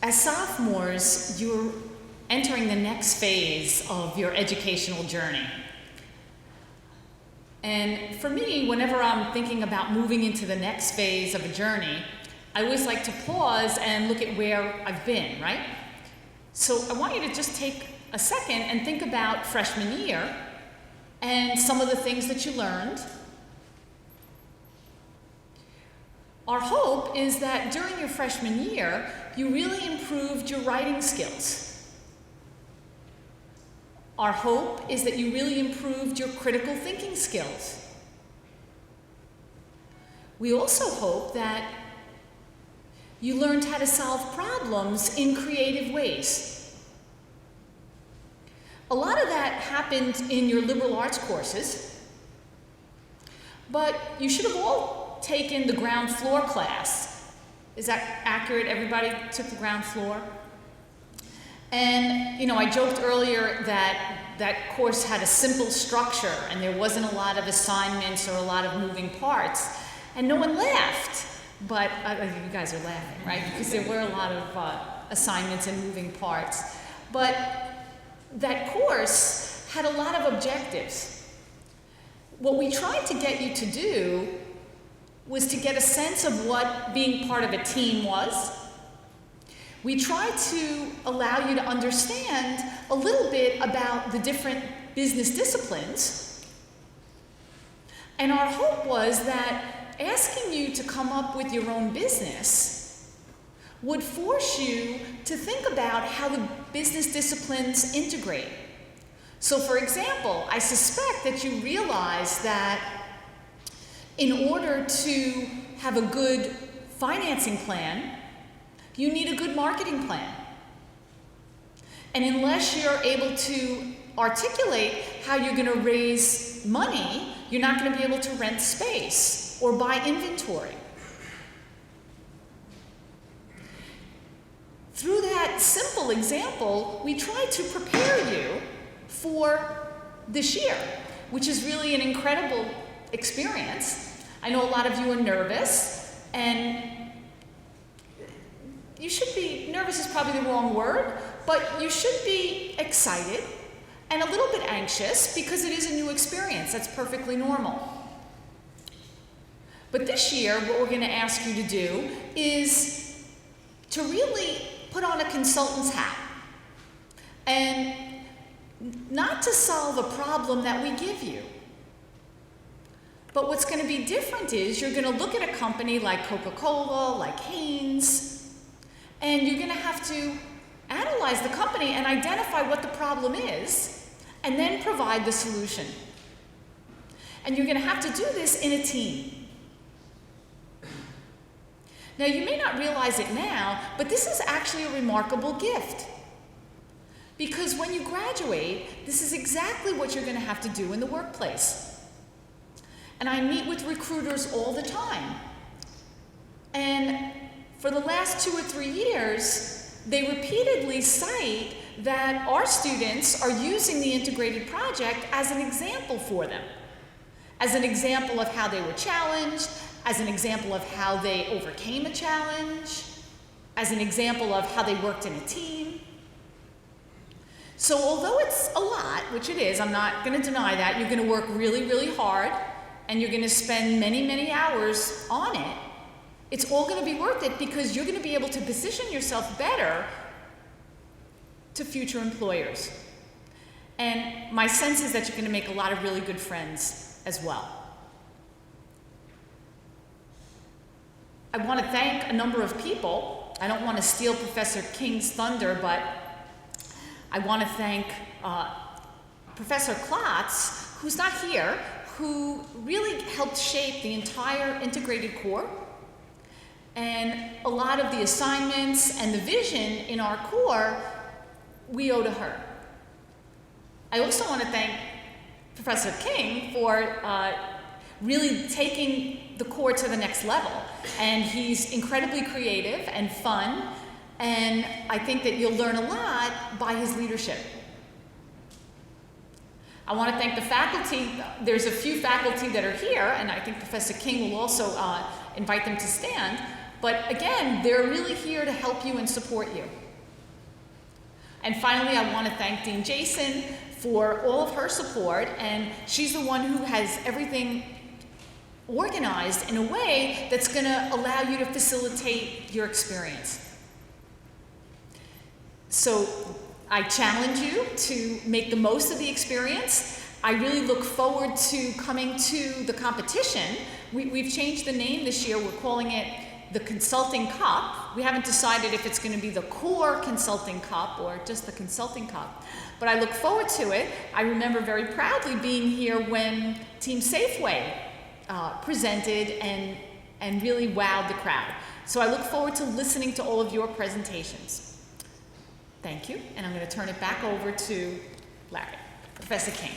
As sophomores, you're entering the next phase of your educational journey. And for me, whenever I'm thinking about moving into the next phase of a journey, I always like to pause and look at where I've been, right? So I want you to just take a second and think about freshman year and some of the things that you learned. Our hope is that during your freshman year, you really improved your writing skills. Our hope is that you really improved your critical thinking skills. We also hope that you learned how to solve problems in creative ways. A lot of that happened in your liberal arts courses, but you should have all taken the ground floor class. Is that accurate? Everybody took the ground floor? And, I joked earlier that that course had a simple structure and there wasn't a lot of assignments or a lot of moving parts. And no one laughed, but you guys are laughing, right? Because there were a lot of assignments and moving parts. But that course had a lot of objectives. What we tried to get you to do was to get a sense of what being part of a team was. We tried to allow you to understand a little bit about the different business disciplines. And our hope was that asking you to come up with your own business would force you to think about how the business disciplines integrate. So for example, I suspect that you realize that in order to have a good financing plan, you need a good marketing plan. And unless you're able to articulate how you're going to raise money, you're not going to be able to rent space or buy inventory. Through that simple example, we tried to prepare you for this year, which is really an incredible experience. I know a lot of you are nervous, and you should be, nervous is probably the wrong word, but you should be excited and a little bit anxious because it is a new experience. That's perfectly normal. But this year, what we're going to ask you to do is to really put on a consultant's hat and not to solve a problem that we give you. But what's going to be different is you're going to look at a company like Coca-Cola, like Hanes, and you're going to have to analyze the company and identify what the problem is, and then provide the solution. And you're going to have to do this in a team. Now, you may not realize it now, but this is actually a remarkable gift. Because when you graduate, this is exactly what you're going to have to do in the workplace. And I meet with recruiters all the time. And for the last 2 or 3 years, they repeatedly cite that our students are using the integrated project as an example for them. As an example of how they were challenged, as an example of how they overcame a challenge, as an example of how they worked in a team. So although it's a lot, which it is, I'm not going to deny that, you're going to work really, really hard, and you're going to spend many, many hours on it, it's all going to be worth it because you're going to be able to position yourself better to future employers. And my sense is that you're going to make a lot of really good friends as well. I want to thank a number of people. I don't want to steal Professor King's thunder, but I want to thank Professor Klotz, who's not here, who really helped shape the entire integrated core. And a lot of the assignments and the vision in our core, we owe to her. I also want to thank Professor King for really taking the core to the next level. And he's incredibly creative and fun, and I think that you'll learn a lot by his leadership. I want to thank the faculty. There's a few faculty that are here, and I think Professor King will also invite them to stand. But again, they're really here to help you and support you. And finally, I want to thank Dean Jason for all of her support, and she's the one who has everything organized in a way that's going to allow you to facilitate your experience. So I challenge you to make the most of the experience. I really look forward to coming to the competition. We've changed the name this year. We're calling it the Consulting Cup. We haven't decided if it's going to be the Core Consulting Cup or just the Consulting Cup. But I look forward to it. I remember very proudly being here when Team Safeway presented and really wowed the crowd. So I look forward to listening to all of your presentations. Thank you, and I'm going to turn it back over to Larry, Professor King.